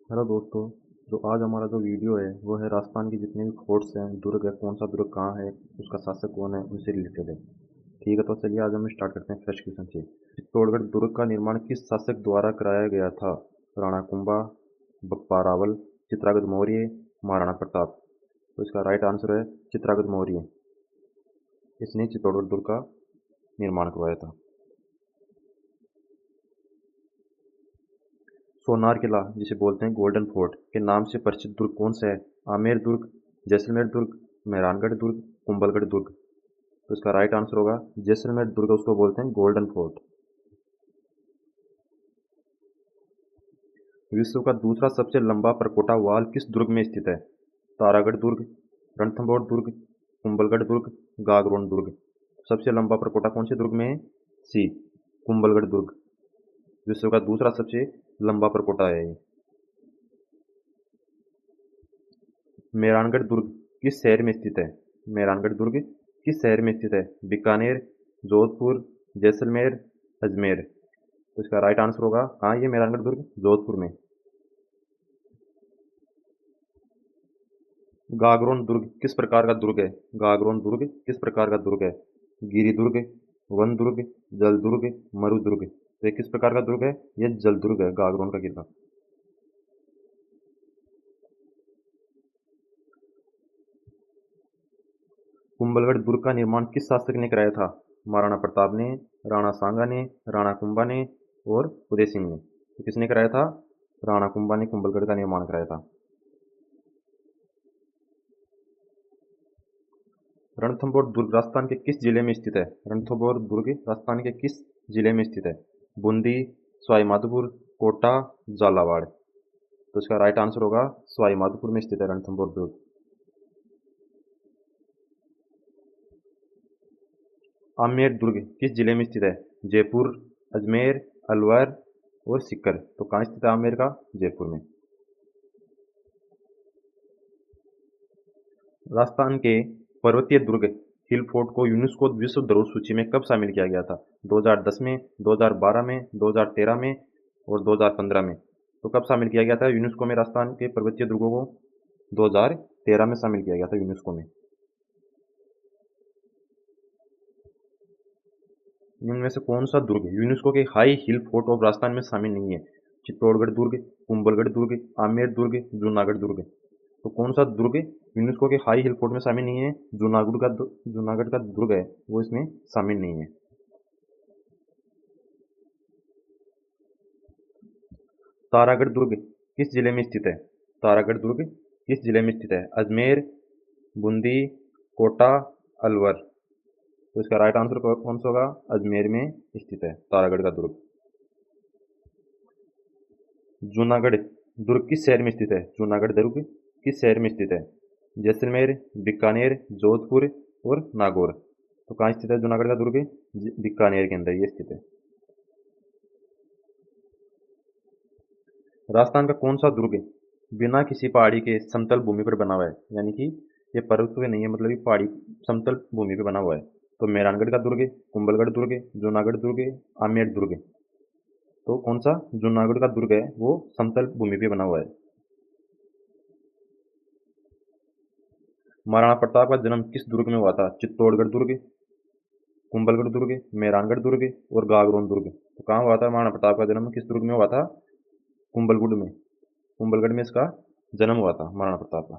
Hello दोस्तों। जो आज हमारा जो वीडियो है वो है राजस्थान के जितने भी फोर्ट्स हैं, दुर्ग है, कौन सा दुर्ग कहाँ है, उसका शासक कौन है, उनसे रिलेटेड है। ठीक है, तो चलिए आज हम स्टार्ट करते हैं फर्स्ट क्वेश्चन से। चित्तौड़गढ़ दुर्ग का निर्माण किस शासक द्वारा कराया गया था? राणा कुंभा, बप्पा रावल, चित्रागत मौर्य, महाराणा प्रताप। तो इसका राइट आंसर है चित्रागत मौर्य। इसने चित्तौड़गढ़ दुर्ग का निर्माण करवाया था। सोनार किला, जिसे बोलते हैं गोल्डन फोर्ट, के नाम से परिचित दुर्ग कौन सा है? आमेर दुर्ग, जैसलमेर दुर्ग, मेहरानगढ़ दुर्ग, कुंभलगढ़ दुर्ग। तो इसका राइट आंसर होगा जैसलमेर दुर्ग, उसको बोलते हैं गोल्डन फोर्ट। विश्व का दूसरा सबसे लंबा परकोटा वाल किस दुर्ग में स्थित है? तारागढ़ दुर्ग, रणथंभौर दुर्ग, कुंभलगढ़ दुर्ग, गागरोन दुर्ग। सबसे लंबा परकोटा कौन से दुर्ग में है? सी, कुंभलगढ़ दुर्ग। विश्व का दूसरा सबसे लंबा परकोटा है ये। मेहरानगढ़ दुर्ग किस शहर में स्थित है? मेहरानगढ़ दुर्ग किस शहर में स्थित है? बीकानेर, जोधपुर, जैसलमेर, अजमेर। तो इसका राइट आंसर होगा हाँ, ये मेहरानगढ़ दुर्ग जोधपुर में। गागरोन दुर्ग किस प्रकार का दुर्ग है? गागरोन दुर्ग किस प्रकार का दुर्ग है? गिरि दुर्ग, वन दुर्ग, जल दुर्ग, मरु दुर्ग। तो ये किस प्रकार का दुर्ग है? ये जल दुर्ग है गागरोन का किला। कुंभलगढ़ दुर्ग का निर्माण किस शासक ने कराया था? महाराणा प्रताप ने, राणा सांगा ने, राणा कुंभा ने और उदय सिंह ने। तो किसने कराया था? राणा कुंभा ने कुंभलगढ़ का निर्माण कराया था। रणथंभौर दुर्ग राजस्थान के किस जिले में स्थित है? रणथंभौर दुर्ग राजस्थान के किस जिले में स्थित है? बूंदी, सवाई माधोपुर, कोटा, झालावाड़। तो इसका राइट आंसर होगा सवाई माधोपुर में स्थित है रणथंभौर दुर्ग। आमेर दुर्ग किस जिले में स्थित है? जयपुर, अजमेर, अलवर और सीकर। तो कहाँ स्थित है आमेर का? जयपुर में। राजस्थान के पर्वतीय दुर्ग हिल फोर्ट को यूनेस्को विश्व धरोहर सूची में कब शामिल किया गया था? 2010 में, 2012 में, 2013 में और 2015 में। तो कब शामिल किया गया था यूनेस्को में राजस्थान के पर्वतीय दुर्गों को? 2013 में शामिल किया गया था यूनेस्को में। इनमें से कौन सा दुर्ग यूनेस्को के high heel fort of Rajasthan में शामिल नहीं है? चित्तौड़गढ़ दुर्ग, कुंभलगढ़ दुर्ग, आमेर दुर्ग, जूनागढ़ दुर्ग। तो कौन सा दुर्ग यूनेस्को के हाई हिल फोर्ट में शामिल नहीं है? जूनागढ़ का दुर्ग है वो इसमें शामिल नहीं है। तारागढ़ दुर्ग किस जिले में स्थित है? तारागढ़ दुर्ग किस जिले में स्थित है? अजमेर, बूंदी, कोटा, अलवर। तो इसका राइट आंसर कौन सा होगा? अजमेर में स्थित है तारागढ़ का दुर्ग। जूनागढ़ दुर्ग किस शहर में स्थित है? जूनागढ़ दुर्ग किस शहर में स्थित है? जैसलमेर, बीकानेर, जोधपुर और नागौर। तो कहाँ स्थित है जूनागढ़ का दुर्ग? बीकानेर के अंदर ये स्थित है। राजस्थान का कौन सा दुर्ग बिना किसी पहाड़ी के समतल भूमि पर बना हुआ है? यानी कि ये पर्वत पे नहीं है, मतलब ये पहाड़ी समतल भूमि पे बना हुआ है। तो मेहरानगढ़ का दुर्ग, कुंभलगढ़ दुर्ग, जूनागढ़ दुर्ग, आमेर दुर्ग। तो कौन सा जूनागढ़ का दुर्ग है वो समतल भूमि पे बना हुआ है। महाराणा प्रताप का जन्म किस दुर्ग में हुआ था? चित्तौड़गढ़ दुर्ग, कुंभलगढ़ दुर्ग, मेहरानगढ़ दुर्ग और गागरोन दुर्ग। तो कहाँ हुआ था महाराणा प्रताप का जन्म? किस दुर्ग में हुआ था? कुंभलगढ़ में। कुंभलगढ़ में इसका जन्म हुआ था महाराणा प्रताप का।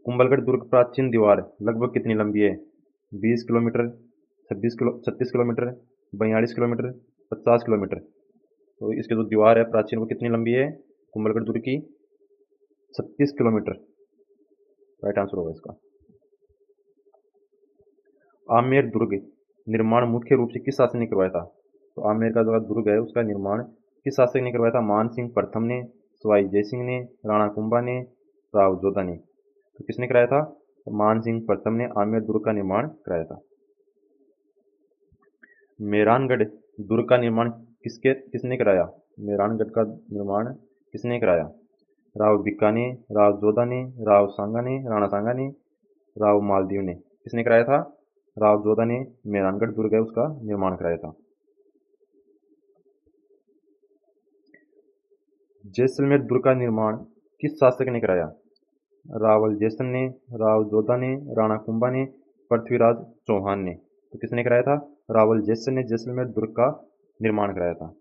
कुंभलगढ़ दुर्ग प्राचीन दीवार लगभग कितनी लंबी है? 20 किलोमीटर, 36 किलोमीटर, 42 किलोमीटर, 50 किलोमीटर। तो इसकी जो दीवार है प्राचीन वो कितनी लंबी है कुंभलगढ़ दुर्ग की? 36 किलोमीटर। राइट आंसर होगा इसका। आमेर दुर्ग निर्माण मुख्य रूप से किस शासक ने करवाया था? तो आमेर का जो दुर्ग है उसका निर्माण किस शासक ने करवाया था? मान सिंह प्रथम ने, सवाई जयसिंह ने, राणा कुंभा ने, राव जोधा ने। तो किसने कराया था? मान सिंह प्रथम ने आमेर दुर्ग का निर्माण कराया था। मेहरानगढ़ दुर्ग का निर्माण किसने कराया? मेहरानगढ़ का निर्माण किसने कराया? राव भिक्का ने, राव जोधा ने, राव सांगा ने, राणा सांगा ने, राव मालदीव ने। किसने कराया था? राव जोधा ने मेहरानगढ़ दुर्ग है उसका निर्माण कराया था। जैसलमेर दुर्ग का निर्माण किस शासक ने कराया? रावल जैसन ने, राव जोधा ने, राणा कुंभा ने, पृथ्वीराज चौहान ने। तो किसने कराया था? रावल जैसन ने जैसलमेर दुर्ग का निर्माण कराया था।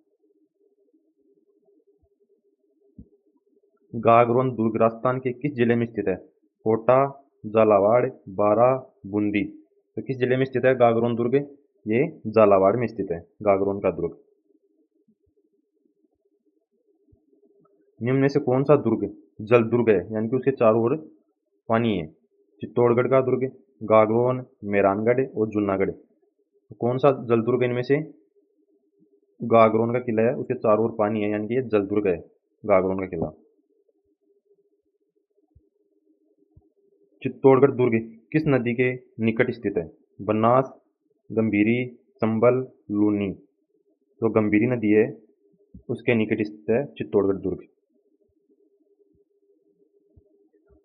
गागरोन दुर्ग राजस्थान के किस जिले में स्थित है? कोटा, झालावाड़, बारा, बूंदी। तो किस जिले में स्थित है गागरोन दुर्ग? ये झालावाड़ में स्थित है गागरोन का दुर्ग। निम्न में से कौन सा दुर्ग जल दुर्ग है, यानी कि उसके चारों ओर पानी है? चित्तौड़गढ़ का दुर्ग, गागरोन, मेहरानगढ़ और जूनागढ़। तो कौन सा जल दुर्ग इनमें से? गागरोन का किला है, उसके चारों ओर पानी है, यानी कि ये जल दुर्ग है गागरोन का किला। चित्तौड़गढ़ दुर्ग किस नदी के निकट स्थित है? बनास, गंभीरी, चंबल, लूनी। तो गंभीरी नदी है, उसके निकट स्थित है चित्तौड़गढ़ दुर्ग।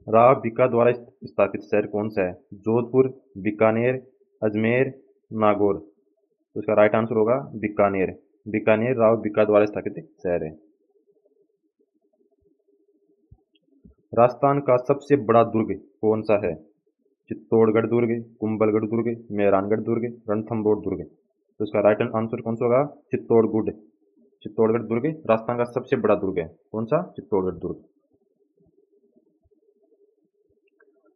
राव भिक्का द्वारा स्थापित शहर कौन सा है? जोधपुर, बीकानेर, अजमेर, नागौर। तो इसका राइट आंसर होगा बीकानेर। बीकानेर राव भिक्का द्वारा स्थापित शहर है। राजस्थान का सबसे बड़ा दुर्ग कौन सा है? चित्तौड़गढ़ दुर्ग, कुंभलगढ़ दुर्ग, मेहरानगढ़ दुर्ग, रणथंभौर दुर्ग। तो इसका राइट आंसर कौन सा होगा? चित्तौड़गढ़। चित्तौड़गढ़ दुर्ग राजस्थान का सबसे बड़ा दुर्ग है। कौन सा? चित्तौड़गढ़ दुर्ग।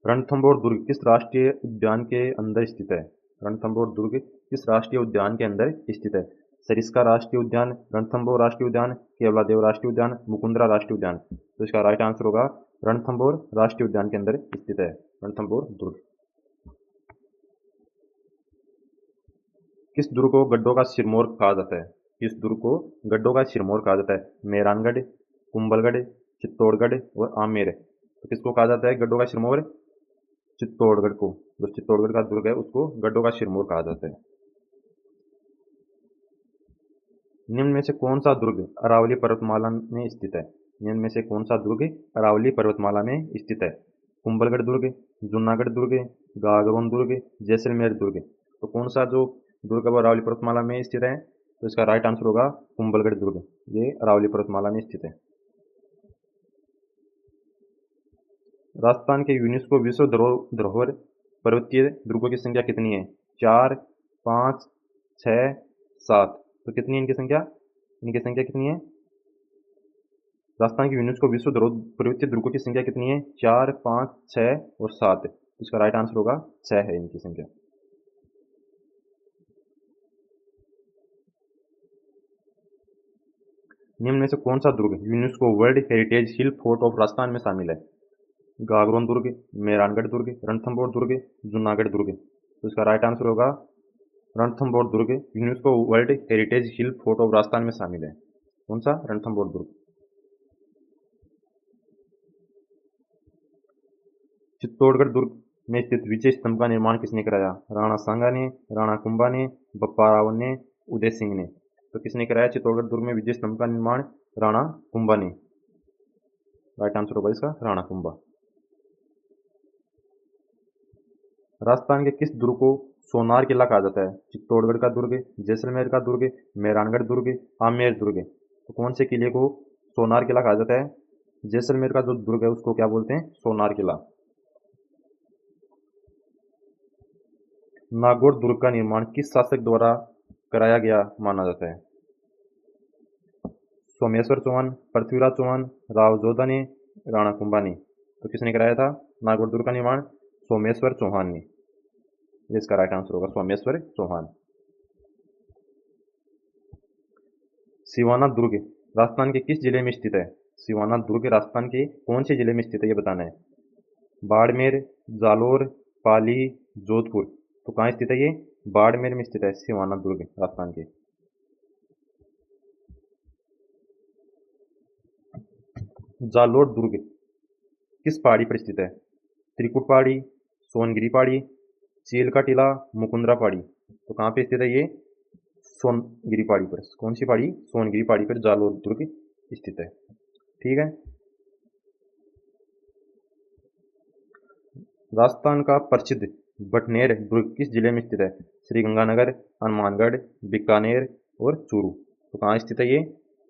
रणथंभौर दुर्ग किस राष्ट्रीय उद्यान के अंदर स्थित है? रणथंभौर दुर्ग किस राष्ट्रीय उद्यान के अंदर स्थित है? सरिस्का राष्ट्रीय उद्यान, रणथंभौर राष्ट्रीय उद्यान, केवलादेव राष्ट्रीय उद्यान, मुकुंदरा राष्ट्रीय उद्यान। तो इसका राइट आंसर होगा रणथंभौर राष्ट्रीय उद्यान के अंदर स्थित है रणथंभौर दुर्ग। किस दुर्ग को गड्ढों का सिरमौर कहा जाता है? किस दुर्ग को गड्ढों का सिरमौर कहा जाता है? मेहरानगढ़, कुंभलगढ़, चित्तौड़गढ़ और आमेर। तो किसको कहा जाता है गड्ढों का सिरमौर? चित्तौड़गढ़ को। जो चित्तौड़गढ़ का दुर्ग है उसको गड्ढों का सिरमौर कहा जाता है। निम्न में से कौन सा दुर्ग अरावली पर्वतमाला में स्थित है? निम्न में से कौन सा दुर्ग अरावली पर्वतमाला में स्थित है? कुंभलगढ़ दुर्ग, जूनागढ़ दुर्ग, गागरोन दुर्ग, जैसलमेर दुर्ग। तो कौन सा जो दुर्ग है वो अरावली पर्वतमाला में स्थित है? तो इसका राइट आंसर होगा कुंभलगढ़ दुर्ग। ये अरावली पर्वतमाला में स्थित है। राजस्थान के यूनेस्को विश्व धरोहर पर्वतीय दुर्गों की संख्या कितनी है? 4, 5, 6, 7। तो कितनी है इनकी संख्या? इनकी संख्या कितनी है? राजस्थान की यूनेस्को विश्व धरोहर पर्वतीय दुर्गों की संख्या कितनी है? 4, 5, 6 और 7। इसका राइट आंसर होगा 6 है इनकी संख्या। निम्न में से कौन सा दुर्ग UNESCO world heritage hill fort of Rajasthan में शामिल है? गागरोन दुर्ग, मेहरानगढ़ दुर्ग, रणथंभौर दुर्ग, जूनागढ़ दुर्ग। तो इसका राइट आंसर होगा रणथंभौर दुर्ग UNESCO world heritage hill fort of Rajasthan में शामिल है। कौन सा? रणथंभौर दुर्ग। चित्तौड़गढ़ दुर्ग में स्थित विजय स्तंभ का निर्माण किसने कराया? राणा सांगा ने, राणा कुंभा ने, बप्पा रावल ने, उदय सिंह ने। तो किसने कराया चित्तौड़गढ़ दुर्ग में विजय स्तंभ का निर्माण? राणा कुंभा ने। राइट आंसर होगा इसका राणा कुंभा। राजस्थान के किस दुर्ग को सोनार किला कहा जाता है? चित्तौड़गढ़ का दुर्ग, जैसलमेर का दुर्ग, मेहरानगढ़ दुर्ग, आमेर दुर्ग। तो कौन से किले को सोनार किला कहा जाता है? जैसलमेर का जो दुर्ग है उसको क्या बोलते हैं? सोनार किला। नागौर दुर्ग का निर्माण किस शासक द्वारा कराया गया माना जाता है? सोमेश्वर चौहान, पृथ्वीराज चौहान, राव जोधा ने, राणा कुंभा ने। तो किसने कराया था नागौर दुर्ग का निर्माण? सोमेश्वर चौहान ने। इसका राइट आंसर होगा सोमेश्वर चौहान। सिवाना दुर्ग राजस्थान के किस जिले में स्थित है? सिवाना दुर्ग राजस्थान के कौन से जिले में स्थित है ये बताना है। बाड़मेर, जालोर, पाली, जोधपुर। तो कहाँ स्थित है ये? बाड़मेर में स्थित है सिवाना दुर्ग राजस्थान के। जालोर दुर्ग किस पहाड़ी पर स्थित है? त्रिकुट पहाड़ी, सोनगिरी पहाड़ी, चील का टीला, मुकुंदरा पहाड़ी। तो कहाँ पे स्थित है ये? सोनगिरी पहाड़ी पर। कौन सी पहाड़ी? सोनगिरी पहाड़ी पर जालोर दुर्ग स्थित है। ठीक है। राजस्थान का प्रसिद्ध बटनेर दुर्ग किस जिले में स्थित है? श्रीगंगानगर, हनुमानगढ़, बीकानेर और चूरू। तो कहाँ स्थित है ये?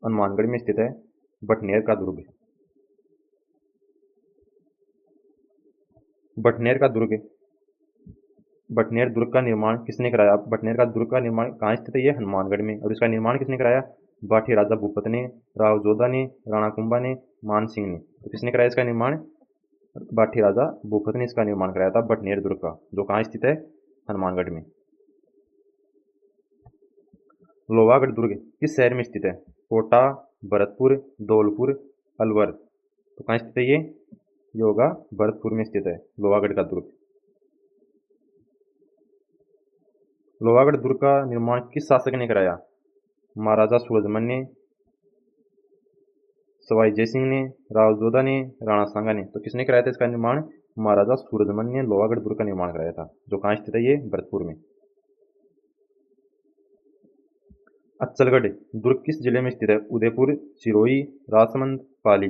हनुमानगढ़ में स्थित है बटनेर का दुर्ग। बटनेर का दुर्ग। बटनेर दुर्ग का निर्माण किसने कराया? बटनेर का दुर्ग का निर्माण कहाँ स्थित है? ये हनुमानगढ़ में। और इसका निर्माण किसने कराया? बाठी राजा भूपत ने, राव जोधा ने, राणा कुंभा ने, मान सिंह ने। तो किसने कराया इसका निर्माण? बाठी राजा भूपत ने इसका निर्माण कराया था बटनेर दुर्ग का, जो कहाँ स्थित है? हनुमानगढ़ में। लोहागढ़ दुर्ग किस शहर में स्थित है? कोटा, भरतपुर, धौलपुर, अलवर। तो कहाँ स्थित है ये? होगा भरतपुर में स्थित है लोहागढ़ का दुर्ग। लोहागढ़ दुर्ग का निर्माण किस शासक ने कराया? महाराजा सूरजमल ने, सवाई जयसिंह ने, राव जोधा ने, राणा सांगा ने। तो किसने कराया था इसका निर्माण? महाराजा सूरजमल ने लोहागढ़ दुर्ग का निर्माण कराया था, जो कहाँ स्थित है? ये भरतपुर में। अच्चलगढ़ दुर्ग किस जिले में स्थित है? उदयपुर, सिरोही, राजसमंद, पाली।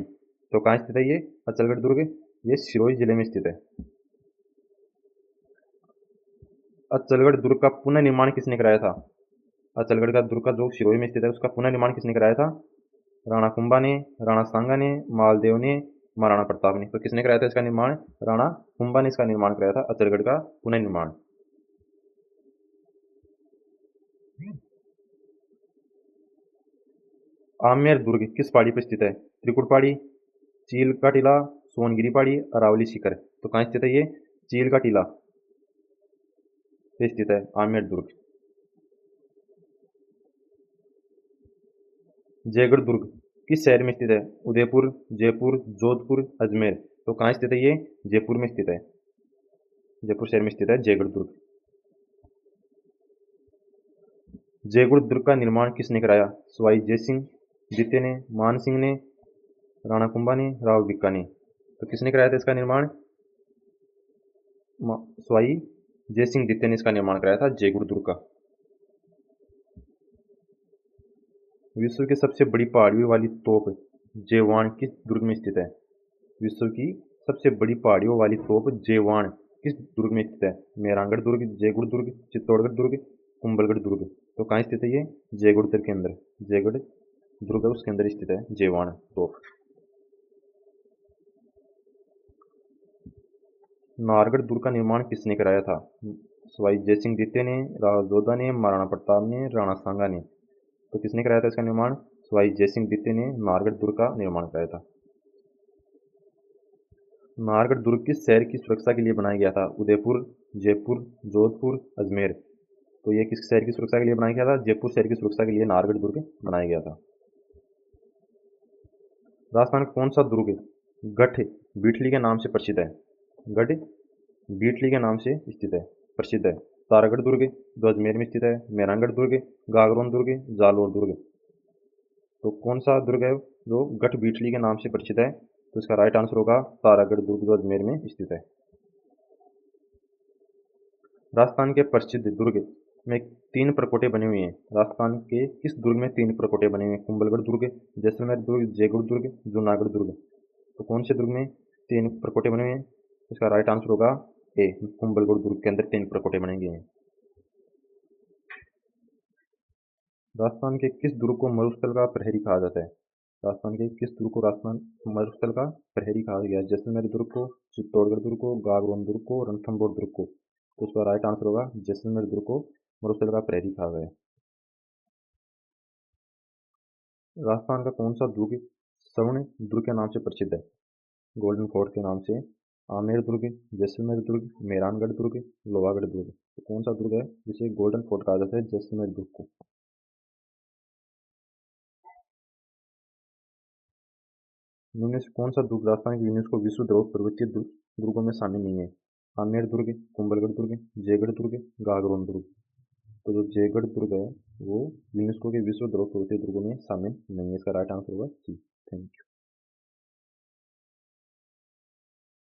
तो कहाँ स्थित है ये अच्चलगढ़ दुर्ग? ये सिरोही जिले में स्थित है। अच्चलगढ़ दुर्ग का पुनः निर्माण किसने कराया था? अच्चलगढ़ का दुर्ग का जो सिरोही में स्थित है उसका पुनः निर्माण किसने कराया था? राणा कुंभा ने, राणा सांगा ने, मालदेव ने, महाराणा प्रताप ने। तो किसने कराया था इसका निर्माण? राणा कुंभा ने इसका निर्माण कराया था अच्चलगढ़ का पुनः निर्माण। आमेर दुर्ग किस पहाड़ी पर स्थित है? त्रिकुट पहाड़ी, चील का टीला, सोनगिरी पहाड़ी, अरावली शिखर। तो कहाँ स्थित है ये? चील का टीला पे स्थित है आमेर दुर्ग। जयगढ़ दुर्ग किस शहर में स्थित है? उदयपुर, जयपुर, जोधपुर, अजमेर। तो कहाँ स्थित है ये? जयपुर में स्थित है। जयपुर शहर में स्थित है जयगढ़ दुर्ग। जयगढ़ दुर्ग का निर्माण किसने कराया? सवाई जयसिंह द्वितीय ने, मान सिंह ने, राणा कुंभा ने, राव भिक्का ने। तो किसने कराया था इसका निर्माण? सवाई जयसिंह द्वितीय ने इसका निर्माण कराया था जयगढ़ दुर्ग का। विश्व की सबसे बड़ी पहाड़ियों वाली तोप जेवान किस दुर्ग में स्थित है? विश्व की सबसे बड़ी पहाड़ियों वाली तोप जेवान किस दुर्ग में स्थित है? मेहरानगढ़ दुर्ग, जयगढ़ दुर्ग, चित्तौड़गढ़ दुर्ग, कुंभलगढ़ दुर्ग। तो कहाँ स्थित है ये? जयगढ़ दुर्ग के अंदर। जयगढ़ दुर्ग है उसके अंदर स्थित है जेवान तोप। नाहरगढ़ दुर्ग का निर्माण किसने कराया था? सवाई जयसिंह द्वितीय ने, राव जोधा ने, महाराणा प्रताप ने, राणा सांगा ने। तो किसने कराया था इसका निर्माण? सवाई जयसिंह द्वितीय ने नाहरगढ़ दुर्ग का निर्माण कराया था। नाहरगढ़ दुर्ग किस शहर की सुरक्षा के लिए बनाया गया था? उदयपुर, जयपुर, जोधपुर, अजमेर। तो ये किस शहर की सुरक्षा के लिए बनाया गया था? जयपुर शहर की सुरक्षा के लिए नाहरगढ़ दुर्ग बनाया गया था। राजस्थान का कौन सा दुर्ग गढ़ बीठली के नाम से प्रसिद्ध है? गढ़ बीठली के नाम से स्थित है, प्रसिद्ध है। तारागढ़ दुर्ग जो अजमेर में स्थित है, मेहरानगढ़ दुर्ग, गागरोन दुर्ग, जालोर दुर्ग। तो कौन सा दुर्ग है जो गढ़ बीठली के नाम से प्रसिद्ध है? तो इसका राइट आंसर होगा तारागढ़ दुर्ग जो अजमेर में स्थित है। राजस्थान के प्रसिद्ध दुर्ग में 3 प्रकोटे बने हुए हैं। राजस्थान के किस दुर्ग में 3 प्रकोटे बने हुए हैं? कुंभलगढ़ दुर्ग, जैसलमेर दुर्ग, जयगढ़ दुर्ग, जूनागढ़ दुर्ग। तो कौन से दुर्ग में 3 प्रकोटे बने हुए हैं? इसका राइट आंसर होगा ए, कुंभलगढ़ दुर्ग के अंदर 3 प्रकोटे बने हुए हैं। राजस्थान के किस दुर्ग को मरुस्थल का प्रहरी कहा जाता है? राजस्थान के किस दुर्ग को राजस्थान मरुस्थल का प्रहरी कहा गया है? जैसलमेर दुर्ग को, चित्तौड़गढ़ दुर्ग को, गागरोन दुर्ग को, रणथंभौर दुर्ग को। तो उसका राइट आंसर होगा जैसलमेर दुर्ग को मरुस्थल का प्रहरी कहा गया है। राजस्थान का कौन सा दुर्ग स्वर्ण दुर्ग के नाम से प्रसिद्ध है? गोल्डन फोर्ट के नाम से। आमेर दुर्ग, जैसलमेर दुर्ग, मेहरानगढ़ दुर्ग, लोहागढ़ दुर्ग। तो कौन सा दुर्ग है जिसे गोल्डन फोर्ट कहा जाता है? जैसलमेर दुर्ग को। इनमें से कौन सा दुर्ग राजस्थान के यूनेस्को विश्व धरोहर पर्वतीय दुर्गों में शामिल नहीं है? आमेर दुर्ग, कुंभलगढ़ दुर्ग, जयगढ़ दुर्ग, गागरोन दुर्ग। तो जो जयगढ़ दुर्ग है वो यूनेस्को के विश्व धरोहर पर्वतीय दुर्गों में शामिल नहीं है। इसका राइट आंसर होगा सी। Thank you.